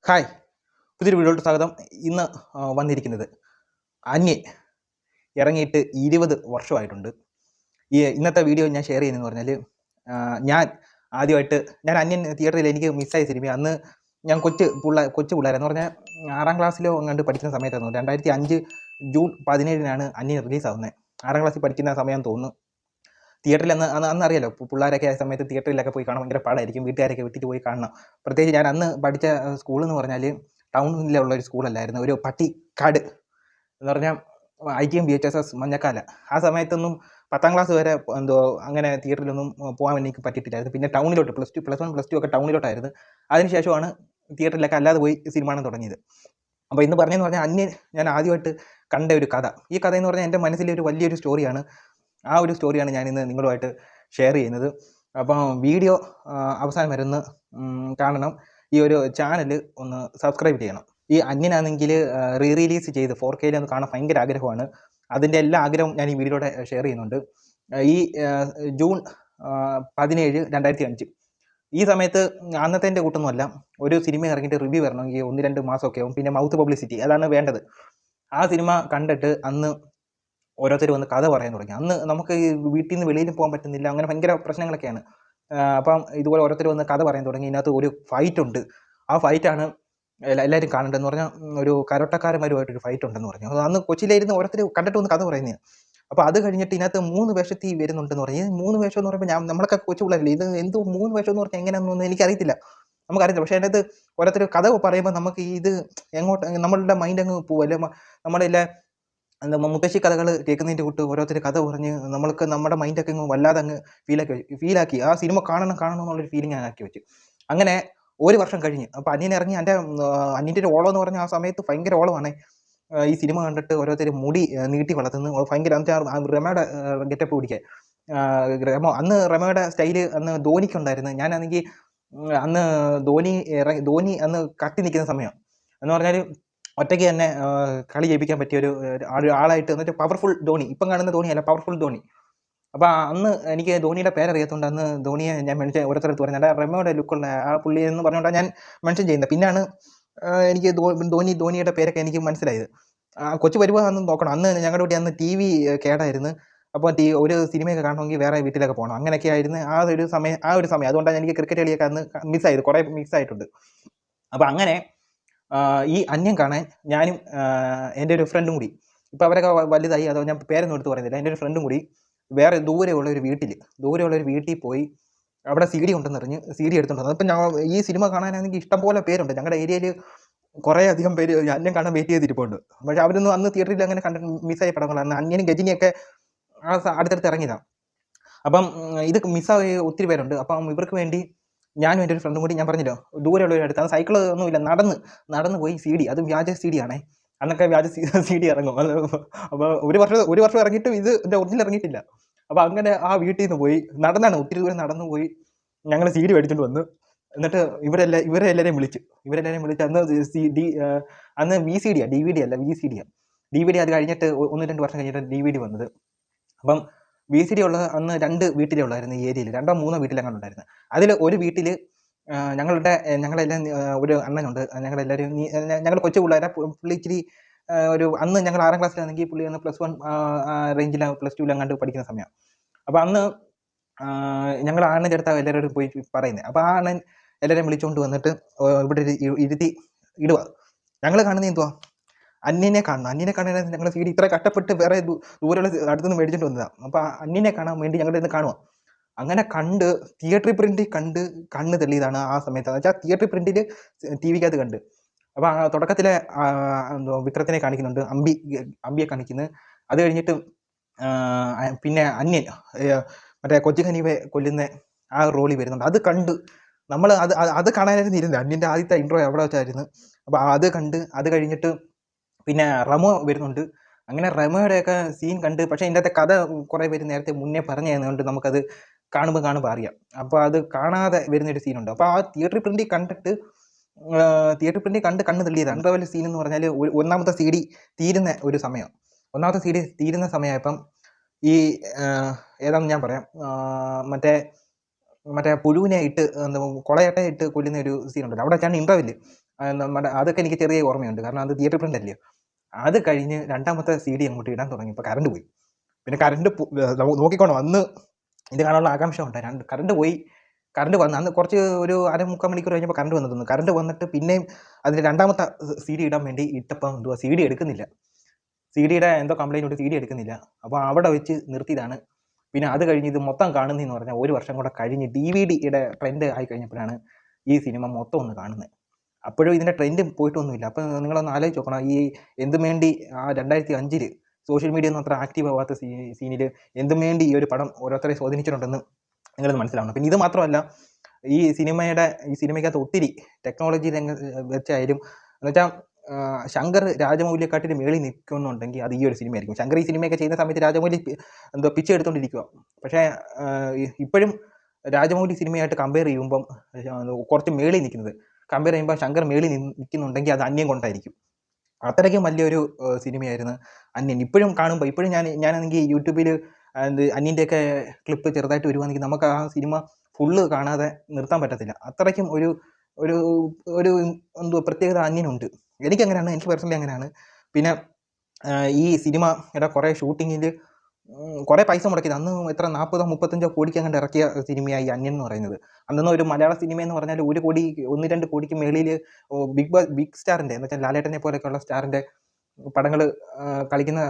Hi, പുതിയൊരു വീഡിയോയിലോട്ട് സ്വാഗതം. ഇന്ന് വന്നിരിക്കുന്നത് അന്യൻ ഇറങ്ങിയിട്ട് 20 വർഷമായിട്ടുണ്ട്. ഇന്നത്തെ വീഡിയോ ഞാൻ ഷെയർ ചെയ്യുന്നതെന്ന് പറഞ്ഞാൽ, ഞാൻ ആദ്യമായിട്ട് അന്യൻ തിയേറ്ററിൽ എനിക്ക് മിസ്സായ സിനിമ. അന്ന് ഞാൻ കൊച്ചു പിള്ളേരെന്ന് പറഞ്ഞാൽ 6ാം ക്ലാസ്സിലോ എങ്ങാണ്ട് പഠിക്കുന്ന സമയത്തായിരുന്നു. 2005 ജൂൺ 17-നാണ് അന്യൻ റിലീസാവുന്നത്. 6ാം ക്ലാസ്സിൽ പഠിക്കുന്ന സമയം തോന്നുന്നു. തിയേറ്ററിൽ അന്ന് അറിയാലോ, പിള്ളേരൊക്കെ ആ സമയത്ത് തിയേറ്ററിലൊക്കെ പോയി കാണാൻ ഭയങ്കര പാടായിരിക്കും. വീട്ടുകാരൊക്കെ വിട്ടിട്ട് പോയി കാണണം. പ്രത്യേകിച്ച് ഞാൻ അന്ന് പഠിച്ച സ്കൂളെന്ന് പറഞ്ഞാൽ ടൗണിലുള്ള ഒരു സ്കൂളല്ലായിരുന്നു, ഒരു പട്ടിക്കാട് എന്ന് പറഞ്ഞാൽ ITM BHSS മഞ്ഞക്കാല. ആ സമയത്തൊന്നും 10ാം ക്ലാസ് വരെ അങ്ങനെ തിയേറ്ററിലൊന്നും പോകാൻ എനിക്ക് പറ്റിയിട്ടില്ലായിരുന്നു. പിന്നെ ടൗണിലോട്ട് +1 +2 ഒക്കെ ടൗണിലോട്ടായിരുന്നു. അതിനുശേഷമാണ് തിയേറ്ററിലൊക്കെ അല്ലാതെ പോയി സിനിമ കാണാൻ തുടങ്ങിയത്. അപ്പോൾ ഇന്ന് പറഞ്ഞതെന്ന് പറഞ്ഞാൽ അന്യൻ ഞാൻ ആദ്യമായിട്ട് കണ്ട ഒരു കഥ. ഈ കഥയെന്ന് പറഞ്ഞാൽ എൻ്റെ മനസ്സിലെ ഒരു വലിയൊരു സ്റ്റോറിയാണ്. ആ ഒരു സ്റ്റോറിയാണ് ഞാനിന്ന് നിങ്ങളുമായിട്ട് ഷെയർ ചെയ്യുന്നത്. അപ്പം വീഡിയോ അവസാനം വരെ ഒന്ന് കാണണം. ഈ ഒരു ചാനൽ ഒന്ന് സബ്സ്ക്രൈബ് ചെയ്യണം. ഈ അന്യനാണെങ്കിൽ റിലീസ് ചെയ്ത് 4K ഒന്ന് കാണാൻ ഭയങ്കര ആഗ്രഹമാണ്. അതിൻ്റെ എല്ലാ ആഗ്രഹവും ഞാൻ ഈ വീഡിയോയുടെ ഷെയർ ചെയ്യുന്നുണ്ട്. ഈ ജൂൺ 17, 2005 ഈ സമയത്ത് അന്നത്തെ കൂട്ടൊന്നുമല്ല. ഒരു സിനിമ ഇറങ്ങിയിട്ട് റിവ്യൂ വരണമെങ്കിൽ 1-2 മാസമൊക്കെ ആവും. പിന്നെ മൗത്ത് പബ്ലിസിറ്റി അതാണ് വേണ്ടത്. ആ സിനിമ കണ്ടിട്ട് അന്ന് ഓരോരുത്തർ വന്ന് കഥ പറയാൻ തുടങ്ങി. അന്ന് നമുക്ക് ഈ വീട്ടിൽ നിന്ന് വെളിയിൽ പോകാൻ പറ്റുന്നില്ല, അങ്ങനെ ഭയങ്കര പ്രശ്നങ്ങളൊക്കെയാണ്. അപ്പം ഇതുപോലെ ഓരോരുത്തർ വന്ന് കഥ പറയാൻ തുടങ്ങി. ഇതിനകത്ത് ഒരു ഫൈറ്റ് ഉണ്ട്. ആ ഫൈറ്റാണ് എല്ലാവരും കാണേണ്ടതെന്ന് പറഞ്ഞാൽ, ഒരു കരോട്ടക്കാരന്മാരുമായിട്ടൊരു ഫൈറ്റ് ഉണ്ടെന്ന് പറഞ്ഞു. അന്ന് കൊച്ചിയിലിരുന്ന് ഓരോരുത്തർ കണ്ടിട്ട് വന്ന് കഥ പറയുന്നത്. അപ്പോൾ അത് കഴിഞ്ഞിട്ട് ഇതിനകത്ത് 3 വേഷത്തിൽ വരുന്നുണ്ടെന്ന് പറഞ്ഞു. ഈ 3 വേഷം എന്ന് പറയുമ്പോൾ നമ്മളൊക്കെ കൊച്ചു പിള്ളേരല്ലേ, ഇത് എന്തോ 3 വേഷം എന്ന് പറഞ്ഞാൽ എങ്ങനെയാണെന്നൊന്നും എനിക്കറിയത്തില്ല. നമുക്കറിയത്തില്ല. പക്ഷേ അതിനകത്ത് ഓരോരുത്തർ കഥ പറയുമ്പോൾ നമുക്ക് ഇത് എങ്ങോട്ട് നമ്മളുടെ മൈൻഡ് അങ്ങ് പോകും. അല്ലെ നമ്മളെല്ലാം മുത്തശ്ശി കഥകൾ കേൾക്കുന്നതിൻ്റെ കൂട്ട് ഓരോരുത്തർ കഥ പറഞ്ഞ് നമ്മുടെ മൈൻഡൊക്കെ അങ്ങ് വല്ലാതെ അങ്ങ് ഫീലാക്കി ആ സിനിമ കാണണം എന്നുള്ളൊരു ഫീലിംഗ് ആക്കി വെച്ചു. അങ്ങനെ 1 വർഷം കഴിഞ്ഞ് അപ്പോൾ അന്യൻ ഇറങ്ങി. അന്യൻ്റെ ഒരു ഓളം എന്ന് പറഞ്ഞാൽ ആ സമയത്ത് ഭയങ്കര ഓളമാണ്. ഈ സിനിമ കണ്ടിട്ട് ഓരോരുത്തർ മുടി നീട്ടി വളർത്തുന്നു. ഭയങ്കര റെമയുടെ ഗെറ്റപ്പ് പിടിക്കാൻ. അന്ന് റെമയുടെ സ്റ്റൈല് അന്ന് ധോനിക്കുണ്ടായിരുന്നു. ഞാനാണെങ്കിൽ അന്ന് ധോനി അന്ന് കത്തി നിൽക്കുന്ന സമയം എന്ന് പറഞ്ഞാൽ ഒറ്റയ്ക്ക് തന്നെ കളി ജയിപ്പിക്കാൻ പറ്റിയ ഒരു ആളായിട്ട്, എന്നിട്ട് പവർഫുൾ ധോണി, ഇപ്പം കാണുന്ന ധോണിയല്ല, പവർഫുൾ ധോണി. അപ്പോൾ അന്ന് എനിക്ക് ധോണിയുടെ പേരറിയാത്തതുകൊണ്ട് അന്ന് ധോണിയെ ഞാൻ മെൻഷൻ ഓരോരുത്തരടുത്ത് പറഞ്ഞത് റെമോയുടെ ലുക്കുള്ള ആ പുള്ളി എന്ന് പറഞ്ഞുകൊണ്ടാണ് ഞാൻ മെൻഷൻ ചെയ്യുന്നത്. പിന്നെയാണ് എനിക്ക് ധോണിയുടെ പേരൊക്കെ എനിക്ക് മനസ്സിലായത്. കൊച്ചു വരുമ്പോൾ അന്ന് നോക്കണം. അന്ന് ഞങ്ങളുടെ വീട്ടിൽ അന്ന് TV കേടായിരുന്നു. അപ്പോൾ ഒരു സിനിമയൊക്കെ കാണണമെങ്കിൽ വേറെ വീട്ടിലൊക്കെ പോകണം. അങ്ങനെയൊക്കെ ആയിരുന്നു ആ ഒരു സമയം. അതുകൊണ്ടാണ് എനിക്ക് ക്രിക്കറ്റ് കളിയൊക്കെ അന്ന് മിസ്സായത്, കുറേ മിസ്സായിട്ടുണ്ട്. അപ്പോൾ അങ്ങനെ ഈ അന്യൻ കാണാൻ ഞാനും എൻ്റെ ഒരു ഫ്രണ്ടും കൂടി, ഇപ്പോൾ അവരൊക്കെ വലുതായി, അതോ ഞാൻ പേരൊന്നും എടുത്ത് പറയുന്നില്ല, എൻ്റെ ഒരു ഫ്രണ്ടും കൂടി വേറെ ദൂരെയുള്ള ഒരു വീട്ടിൽ പോയി അവിടെ CD ഉണ്ടെന്ന് അറിഞ്ഞ് CD എടുത്തുകൊണ്ട് വന്നത്. അപ്പം ഈ സിനിമ കാണാനാണെങ്കിൽ ഇഷ്ടംപോലെ പേരുണ്ട്. ഞങ്ങളുടെ ഏരിയയിൽ കുറേ അധികം പേര് അന്യൻ കാണാൻ വെയിറ്റ് ചെയ്തിരിപ്പുണ്ട്. പക്ഷേ അവരൊന്നും അന്ന് തിയേറ്ററിൽ അങ്ങനെ കണ്ടിട്ട് മിസ്സായ പടങ്ങളാണ്. അന്യനും ഗജനിയൊക്കെ അടുത്തടുത്ത് ഇറങ്ങിയതാണ്. അപ്പം ഇത് മിസ്സായ ഒത്തിരി പേരുണ്ട്. അപ്പം ഇവർക്ക് വേണ്ടി ഞാനും എൻ്റെ ഒരു ഫ്രണ്ടും കൂടി, ഞാൻ പറഞ്ഞല്ലോ ദൂരെയുള്ള ഒരു അടുത്ത്, അത് സൈക്കിൾ ഒന്നുമില്ല, നടന്ന് പോയി CD, അത് വ്യാജ CD ആണേ. അന്നൊക്കെ വ്യാജ CD ഇറങ്ങും. അപ്പോൾ ഒരു വർഷം ഇറങ്ങിയിട്ടും ഇതിൻ്റെ ഒറിജിനൽ ഇറങ്ങിയിട്ടില്ല. അപ്പോൾ അങ്ങനെ ആ വീട്ടിൽ നിന്ന് പോയി ഒത്തിരി ദൂരം നടന്നു പോയി ഞങ്ങൾ CD മേടിച്ചുകൊണ്ട് വന്നു. എന്നിട്ട് ഇവരെ എല്ലാവരെയും വിളിച്ചു. അന്ന് VCD ആണ്, DVD അല്ല, VCD ആണ്. DVD അത് കഴിഞ്ഞിട്ട് 1-2 വർഷം കഴിഞ്ഞിട്ട് DVD വന്നത്. അപ്പം VCD ഉള്ളത് അന്ന് 2 വീട്ടിലേ ഉള്ളായിരുന്നു ഈ ഏരിയയിൽ. 2-3 വീട്ടിലെങ്ങാണ്ട് ഉണ്ടായിരുന്നു. അതിൽ ഒരു വീട്ടിൽ ഞങ്ങളെല്ലാം ഒരു അണ്ണനുണ്ട്. ഞങ്ങൾ കൊച്ചു പിള്ളേരാ. പുള്ളി ഇച്ചിരി അന്ന് ഞങ്ങൾ 6ാം ക്ലാസ്സിലാണെങ്കിൽ പുള്ളി അന്ന് +1 റേഞ്ചിലാണ്, +2 പഠിക്കുന്ന സമയം. അപ്പോൾ അന്ന് ഞങ്ങൾ അണ്ണൻ്റെ അടുത്താണ് എല്ലാവരോടും പോയി പറയുന്നത്. അപ്പോൾ ആ അണ്ണൻ എല്ലാവരെയും വിളിച്ചുകൊണ്ട് വന്നിട്ട് ഇവിടെ ഇരുത്തി ഇടുക. ഞങ്ങൾ കാണുന്നത് എന്തുവാ, അന്യനെ കാണാൻ ഞങ്ങൾ CD ഇത്ര കഷ്ടപ്പെട്ട് വേറെ ദൂരെയുള്ള അടുത്തുനിന്ന് മേടിച്ചിട്ട് വന്നതാണ്. അപ്പോൾ അന്യനെ കാണാൻ വേണ്ടി ഞങ്ങളുടെ ഇന്ന് കാണുക. അങ്ങനെ കണ്ട് തിയേറ്ററിൽ പ്രിന്റിൽ കണ്ട് കണ്ണ് തെളിയതാണ് ആ സമയത്ത്. എന്ന് വെച്ചാൽ തിയേറ്ററിൽ പ്രിന്റിൽ TV-ക്കകത്ത് കണ്ട്. അപ്പോൾ തുടക്കത്തിലെ വിക്രത്തിനെ കാണിക്കുന്നുണ്ട്, അമ്പിയെ കാണിക്കുന്നത്. അത് കഴിഞ്ഞിട്ട് പിന്നെ അന്യൻ മറ്റേ കൊച്ചു ഖനീഫയെ കൊല്ലുന്ന ആ റോളിൽ വരുന്നുണ്ട്. അത് കണ്ട് നമ്മൾ അത് കാണാനായിരുന്നു ഇരുന്നത്. അന്യൻ്റെ ആദ്യത്തെ ഇൻട്രോ അവിടെ വെച്ചായിരുന്നു. അപ്പോൾ അത് കഴിഞ്ഞിട്ട് പിന്നെ റെമോ വരുന്നുണ്ട്. അങ്ങനെ റെമോയുടെയൊക്കെ സീൻ കണ്ട്, പക്ഷേ ഇതിൻ്റെ അകത്തെ കഥ കുറേ പേര് നേരത്തെ മുന്നേ പറഞ്ഞു തരുന്നതുകൊണ്ട് നമുക്കത് കാണുമ്പോൾ അറിയാം. അപ്പോൾ അത് കാണാതെ വരുന്നൊരു സീനുണ്ട്. അപ്പോൾ ആ തിയേറ്ററിൽ പ്രിന്റിൽ കണ്ട് കണ്ണ് തെളിയതാണ്. ഇൻ്റർവെൽ സീൻ എന്ന് പറഞ്ഞാൽ ഒന്നാമത്തെ CD തീരുന്ന ഒരു സമയം. ഒന്നാമത്തെ CD തീരുന്ന സമയമായപ്പം ഈ ഏതാണെന്ന് ഞാൻ പറയാം, മറ്റേ പുഴുവിനെ ഇട്ട് കൊളയട്ട ഇട്ട് കൊല്ലുന്ന ഒരു സീനുണ്ടല്ലോ, അവിടെ വെച്ചാണ് ഇൻ്റർവെൽ. നമ്മുടെ അതൊക്കെ എനിക്ക് ചെറിയ ഓർമ്മയുണ്ട്, കാരണം അത് തിയേറ്റർ പ്രിന്റ് അല്ലയോ. അത് കഴിഞ്ഞ് രണ്ടാമത്തെ CD അങ്ങോട്ട് ഇടാൻ തുടങ്ങിയപ്പോൾ കറണ്ട് പോയി. പിന്നെ കറണ്ട് നോക്കിക്കോണം, അന്ന് ഇത് കാണാനുള്ള ആകാംക്ഷ ഉണ്ടായി. കറണ്ട് പോയി. കറണ്ട് വന്ന് അന്ന് കുറച്ച് ഒരു അരമുക്കാൽ മണിക്കൂർ കഴിഞ്ഞപ്പോൾ കറണ്ട് വന്നു തോന്നുന്നു. കറണ്ട് വന്നിട്ട് പിന്നെയും അതിന് രണ്ടാമത്തെ CD ഇടാൻ വേണ്ടി ഇട്ടപ്പം എന്തുവാ CD എടുക്കുന്നില്ല. CDയുടെ എന്തോ കംപ്ലൈൻറ്റ് കൊണ്ട് CD എടുക്കുന്നില്ല. അപ്പോൾ അവിടെ വെച്ച് നിർത്തിയതാണ്. പിന്നെ അത് കഴിഞ്ഞ് ഇത് മൊത്തം കാണുന്നതെന്ന് പറഞ്ഞാൽ 1 വർഷം കൂടെ കഴിഞ്ഞ് DVDയുടെ ട്രെൻഡ് ആയി കഴിഞ്ഞപ്പോഴാണ് ഈ സിനിമ മൊത്തം ഒന്ന് കാണുന്നത്. അപ്പോഴും ഇതിൻ്റെ ട്രെൻഡ് പോയിട്ടൊന്നുമില്ല. അപ്പോൾ നിങ്ങളൊന്ന് ആലോചിച്ച് നോക്കണം, ഈ എന്തും വേണ്ടി ആ 2005 സോഷ്യൽ മീഡിയ ഒന്നും അത്ര ആക്റ്റീവ് ആവാത്ത സീനിൽ എന്തും വേണ്ടി ഈ ഒരു പടം ഓരോരുത്തരെ സ്വാധീനിച്ചിട്ടുണ്ടെന്ന് നിങ്ങളത് മനസ്സിലാവണം. പിന്നെ ഇത് മാത്രമല്ല, ഈ സിനിമയ്ക്കകത്ത് ഒത്തിരി ടെക്നോളജി വെച്ചായാലും എന്നുവെച്ചാൽ ശങ്കർ രാജമൗലിയെക്കാട്ടിന് മേളിൽ നിൽക്കുന്നുണ്ടെങ്കിൽ അത് ഈ ഒരു സിനിമയായിരിക്കും. ശങ്കർ ഈ സിനിമയൊക്കെ ചെയ്യുന്ന സമയത്ത് രാജമൗലി എന്തോ പിച്ച് എടുത്തുകൊണ്ടിരിക്കുക. പക്ഷേ ഇപ്പോഴും രാജമൗലി സിനിമയായിട്ട് കമ്പയർ ചെയ്യുമ്പം കുറച്ച് മേളിൽ നിൽക്കുന്നത്, കമ്പയർ ചെയ്യുമ്പോൾ ശങ്കർ മേളിൽ നിൽക്കുന്നുണ്ടെങ്കിൽ അത് അന്യം കൊണ്ടായിരിക്കും. അത്രയ്ക്കും വലിയൊരു സിനിമയായിരുന്നു അന്യൻ. ഇപ്പോഴും കാണുമ്പോൾ, ഇപ്പോഴും ഞാനാണെങ്കിൽ യൂട്യൂബിൽ അന്യൻ്റെയൊക്കെ ക്ലിപ്പ് ചെറുതായിട്ട് വരുവാണെങ്കിൽ നമുക്ക് ആ സിനിമ ഫുള്ള് കാണാതെ നിർത്താൻ പറ്റത്തില്ല. അത്രയ്ക്കും ഒരു ഒരു ഒരു എന്തോ പ്രത്യേകത അന്യനുണ്ട്. എനിക്കങ്ങനെയാണ്, എനിക്ക് പേഴ്സണലി അങ്ങനെയാണ്. പിന്നെ ഈ സിനിമയുടെ കുറേ ഷൂട്ടിങ്ങിൽ കുറേ പൈസ മുടക്കിയത്, അന്ന് എത്ര 40-35 കോടിക്ക് അങ്ങോട്ട് ഇറക്കിയ സിനിമയായി അന്യൻ എന്ന് പറയുന്നത്. അന്നൊന്നും ഒരു മലയാള സിനിമ എന്ന് പറഞ്ഞാൽ 1 കോടി 1-2 കോടിക്ക് മേളിൽ ബിഗ് സ്റ്റാറിൻ്റെ എന്ന് വെച്ചാൽ ലാലേട്ടനെ പോലെയൊക്കെയുള്ള സ്റ്റാറിൻ്റെ പടങ്ങൾ കളിക്കുന്ന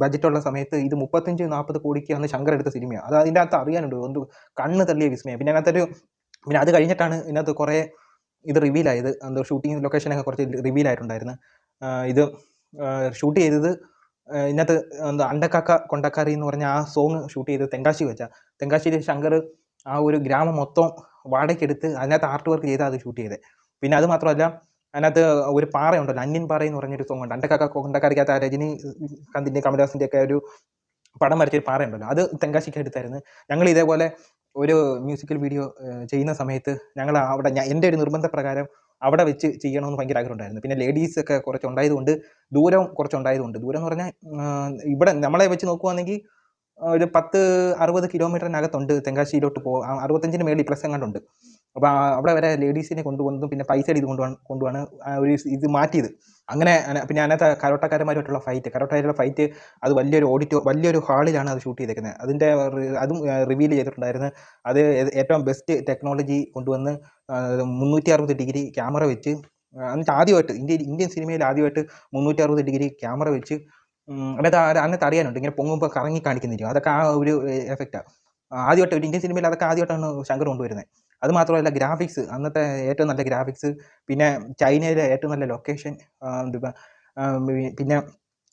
ബഡ്ജറ്റുള്ള സമയത്ത് ഇത് 35-40 കോടിക്ക് അന്ന് ശങ്കർ എടുത്ത സിനിമയാണ്. അത് അതിൻ്റെ അകത്ത് അറിയാനുണ്ട്, ഒന്ന് കണ്ണ് തള്ളിയ വിസ്മയം. പിന്നെ അത് കഴിഞ്ഞിട്ടാണ് ഇതിനകത്ത് കുറേ ഇത് റിവീലായത്. എന്തോ ഷൂട്ടിംഗ് ലൊക്കേഷനൊക്കെ കുറച്ച് റിവീലായിട്ടുണ്ടായിരുന്നു. ഇത് ഷൂട്ട് ചെയ്തത് ഇതിനകത്ത് എന്താ അണ്ടക്കാക്ക കൊണ്ടക്കാരി എന്ന് പറഞ്ഞ ആ സോങ് ഷൂട്ട് ചെയ്തത് തെങ്കാശി വെച്ചാൽ. തെങ്കാശിയിൽ ശങ്കർ ആ ഒരു ഗ്രാമം മൊത്തം വാടകയ്ക്കെടുത്ത് അതിനകത്ത് ആർട്ട് വർക്ക് ചെയ്താൽ അത് ഷൂട്ട് ചെയ്തത്. പിന്നെ അത് മാത്രമല്ല, അതിനകത്ത് ഒരു പാറയുണ്ടല്ലോ, അന്യൻ പാറ എന്ന് പറഞ്ഞൊരു സോങ് ഉണ്ട്. അണ്ടക്കാക്ക കൊണ്ടക്കാരിക്കകത്ത് രജനീകാന്തിൻ്റെ കമലഹാസൻ്റെ ഒക്കെ ഒരു പടം വരച്ചൊരു പാറയുണ്ടല്ലോ, അത് തെങ്കാശിക്ക് എടുത്തായിരുന്നു. ഞങ്ങൾ ഇതേപോലെ ഒരു മ്യൂസിക്കൽ വീഡിയോ ചെയ്യുന്ന സമയത്ത് ഞങ്ങൾ അവിടെ എൻ്റെ ഒരു നിർബന്ധപ്രകാരം അവിടെ വെച്ച് ചെയ്യണമെന്ന് ഭയങ്കര ആഗ്രഹമുണ്ടായിരുന്നു. പിന്നെ ലേഡീസൊക്കെ കുറച്ചുണ്ടായതുകൊണ്ട്, ദൂരം കുറച്ചുണ്ടായതുകൊണ്ട്, ദൂരം എന്ന് പറഞ്ഞാൽ ഇവിടെ നമ്മളെ വെച്ച് നോക്കുവാണെങ്കിൽ ഒരു 10-60 കിലോമീറ്ററിനകത്തുണ്ട് തെങ്കാശിയിലോട്ട് 65-ന് മേളിൽ പ്ലസ് എങ്ങാണ്ടുണ്ട്. അപ്പോൾ അവിടെ വരെ ലേഡീസിനെ കൊണ്ടുവന്നതും പിന്നെ പൈസ ഇത് കൊണ്ടുപോകാണ് ഒരു ഇത് മാറ്റിയത്. അങ്ങനെ പിന്നെ അതിനകത്ത് കരോട്ടക്കാരന്മാരുമായിട്ടുള്ള ഫൈറ്റ് അത് വലിയൊരു ഹാളിലാണ് അത് ഷൂട്ട് ചെയ്തേക്കുന്നത്. അതും റിവീൽ ചെയ്തിട്ടുണ്ടായിരുന്നു. അത് ഏറ്റവും ബെസ്റ്റ് ടെക്നോളജി കൊണ്ടുവന്ന് 360 ഡിഗ്രി ക്യാമറ വെച്ച്, എന്നിട്ട് ആദ്യമായിട്ട് ഇന്ത്യൻ സിനിമയിൽ ആദ്യമായിട്ട് 360 ഡിഗ്രി ക്യാമറ വെച്ച് അതിനകത്ത് അറിയാനുണ്ട്, ഇങ്ങനെ പൊങ്ങുമ്പോൾ കറങ്ങി കാണിക്കുന്നില്ല, അതൊക്കെ ആ ഒരു എഫക്റ്റാണ്. ആദ്യമായിട്ട് ഒരു ഇന്ത്യൻ സിനിമയിൽ അതൊക്കെ ആദ്യമായിട്ടാണ് ശങ്കർ കൊണ്ടുവരുന്നത്. അത് മാത്രമല്ല ഗ്രാഫിക്സ്, അന്നത്തെ ഏറ്റവും നല്ല ഗ്രാഫിക്സ്, പിന്നെ ചൈനയിലെ ഏറ്റവും നല്ല ലൊക്കേഷൻ, പിന്നെ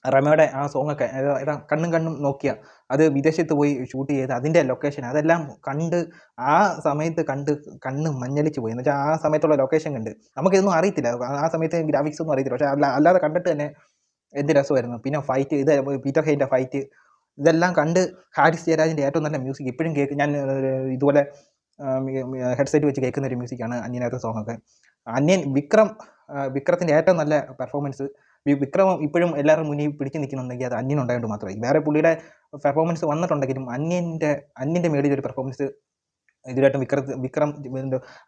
റമയുടെ ആ സോങ്ങൊക്കെ കണ്ണും നോക്കിയ അത് വിദേശത്ത് പോയി ഷൂട്ട് ചെയ്ത് അതിൻ്റെ ലൊക്കേഷൻ അതെല്ലാം ആ സമയത്ത് കണ്ണ് മഞ്ഞളിച്ച് പോയി. എന്ന് വെച്ചാൽ ആ സമയത്തുള്ള ലൊക്കേഷൻ കണ്ട് നമുക്കിതൊന്നും അറിയത്തില്ല, ആ സമയത്ത് ഗ്രാഫിക്സ് ഒന്നും അറിയത്തില്ല. പക്ഷേ അല്ലാതെ കണ്ടിട്ട് തന്നെ എന്ത് രസമായിരുന്നു. പിന്നെ ഫൈറ്റ്, ഇത് പീറ്റർ ഹെയിൻ്റെ ഫൈറ്റ്, ഇതെല്ലാം കണ്ട് ഹാരിസ് ജയരാജിൻ്റെ ഏറ്റവും നല്ല മ്യൂസിക് ഇപ്പോഴും ഞാൻ ഇതുപോലെ ഹെഡ്സെറ്റ് വെച്ച് കേൾക്കുന്ന ഒരു മ്യൂസിക്കാണ് അന്യനകത്തെ സോങ്ങൊക്കെ. വിക്രത്തിൻ്റെ ഏറ്റവും നല്ല പെർഫോമൻസ്, വിക്രം ഇപ്പോഴും എല്ലാവരും മുന്നിൽ പിടിച്ച് നിൽക്കുന്നുണ്ടെങ്കിൽ അത് അന്യൻ ഉണ്ടായതുകൊണ്ട് മാത്രമേ. വേറെ പുള്ളിയുടെ പെർഫോമൻസ് വന്നിട്ടുണ്ടെങ്കിലും അന്യൻ്റെ മേളിൽ ഒരു പെർഫോമൻസ് ഇതിലായിട്ടും വിക്രം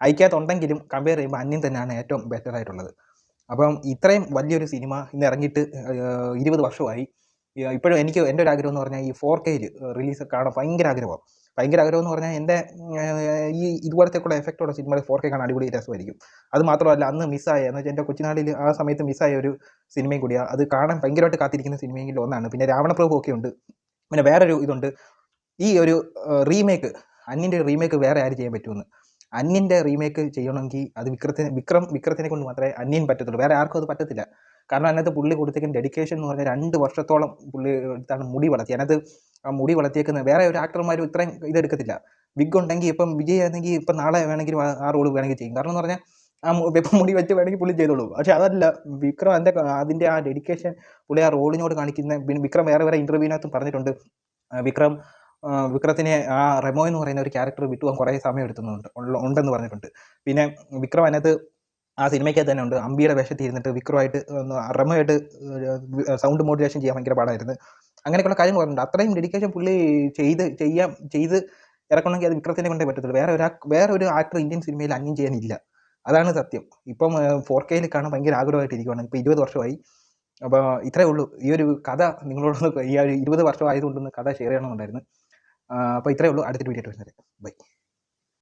അയക്കാത്തുണ്ടെങ്കിലും കമ്പയർ ചെയ്യുമ്പോൾ അന്യൻ തന്നെയാണ് ഏറ്റവും ബെറ്റർ ആയിട്ടുള്ളത്. അപ്പം ഇത്രയും വലിയൊരു സിനിമ ഇന്ന് ഇറങ്ങിയിട്ട് 20 വർഷമായി. ഇപ്പോഴും എനിക്ക് എൻ്റെ ഒരു ആഗ്രഹം എന്ന് പറഞ്ഞാൽ ഈ 4K റിലീസ് കാണാൻ ഭയങ്കര ആഗ്രഹം എന്ന് പറഞ്ഞാൽ എൻ്റെ ഈ ഇതുപോലത്തേക്കുള്ള എഫക്റ്റുള്ള സിനിമകൾ 4K കാണാൻ അടിപൊളി രസമായിരിക്കും. അത് മാത്രമല്ല, അന്ന് മിസ്സായ എന്ന് വെച്ചാൽ എൻ്റെ കൊച്ചുനാളിൽ ആ സമയത്ത് മിസ്സായ ഒരു സിനിമയും കൂടിയാണ്. അത് കാണാൻ ഭയങ്കരമായിട്ട് കാത്തിരിക്കുന്ന സിനിമയെങ്കിൽ ഒന്നാണ്. പിന്നെ രാവണപ്രഭു ഒക്കെ ഉണ്ട്. പിന്നെ വേറൊരു ഇതുണ്ട്, ഈ ഒരു റീമേക്ക്, അന്യൻ്റെ റീമേക്ക് വേറെ ആര് ചെയ്യാൻ പറ്റുമെന്ന്. അന്യൻ്റെ റീമേക്ക് ചെയ്യണമെങ്കിൽ അത് വിക്രത്തിനെ കൊണ്ട് മാത്രമേ അന്യൻ പറ്റത്തുള്ളൂ, വേറെ ആർക്കും അത് പറ്റത്തില്ല. കാരണം അതിനകത്ത് പുള്ളി കൊടുത്തേക്കുന്ന ഡെഡിക്കേഷൻ എന്ന് പറഞ്ഞാൽ 2 വർഷത്തോളം പുള്ളി എടുത്താണ് മുടി വളർത്തി. അതിനകത്ത് ആ മുടി വളർത്തിയേക്കുന്ന വേറെ ഒരു ആക്ടർമാരും ഇത്രയും ഇതെടുക്കത്തില്ല. വിഗ് ഉണ്ടെങ്കിൽ ഇപ്പം വിജയ് ആണെങ്കിൽ ഇപ്പം നാളെ വേണമെങ്കിൽ ആ റോള് വേണമെങ്കിൽ ചെയ്യും. കാരണം എന്ന് പറഞ്ഞാൽ ഇപ്പം മുടി വെച്ച് വേണമെങ്കിൽ പുള്ളി ചെയ്തോളൂ. പക്ഷേ അതല്ല, വിക്രം അതിൻ്റെ ആ ഡെഡിക്കേഷൻ പുള്ളി ആ റോളിനോട് കാണിക്കുന്ന. പിന്നെ വിക്രം വേറെ ഇൻ്റർവ്യൂവിനകത്തും പറഞ്ഞിട്ടുണ്ട്, വിക്രത്തിനെ ആ റെമോ എന്ന് പറയുന്ന ഒരു ക്യാരക്ടർ വിട്ടുപോകാൻ കുറേ സമയം ഉണ്ടെന്ന് പറഞ്ഞിട്ടുണ്ട്. പിന്നെ വിക്രം അതിനകത്ത് ആ സിനിമയ്ക്കകത്ത് തന്നെ ഉണ്ട്, അമ്പിയുടെ വേഷത്തിൽ ഇരുന്നിട്ട് വിക്രമായിട്ട് റെമോയായിട്ട് സൗണ്ട് മോഡുലേഷൻ ചെയ്യാൻ ഭയങ്കര പാടായിരുന്നു. അങ്ങനെയൊക്കെയുള്ള കാര്യങ്ങൾ പറഞ്ഞിട്ടുണ്ട്. അത്രയും ഡെഡിക്കേഷൻ പുള്ളി ചെയ്ത് ഇറക്കണമെങ്കിൽ അത് വിക്രത്തിനെ കൊണ്ടേ പറ്റത്തുള്ളൂ. വേറെ ഒരു ആക്ടർ ഇന്ത്യൻ സിനിമയിൽ അന്യം ചെയ്യാനില്ല. അതാണ് സത്യം. ഇപ്പം 4K കാണാൻ ഭയങ്കര ആഗ്രഹമായിട്ടിരിക്കുകയാണ്. ഇപ്പോൾ 20 വർഷമായി. അപ്പോൾ ഇത്രയേ ഉള്ളൂ. ഈ ഒരു കഥ നിങ്ങളോടൊന്ന് ഈ ഒരു 20 വർഷം ആയതുകൊണ്ടൊന്ന് കഥ ഷെയർ ചെയ്യണമെന്നുണ്ടായിരുന്നു. അപ്പോൾ ഇത്രയേ ഉള്ളൂ. അടുത്തൊരു വീഡിയോ ആയിട്ട് വരുന്നത്. ബൈ.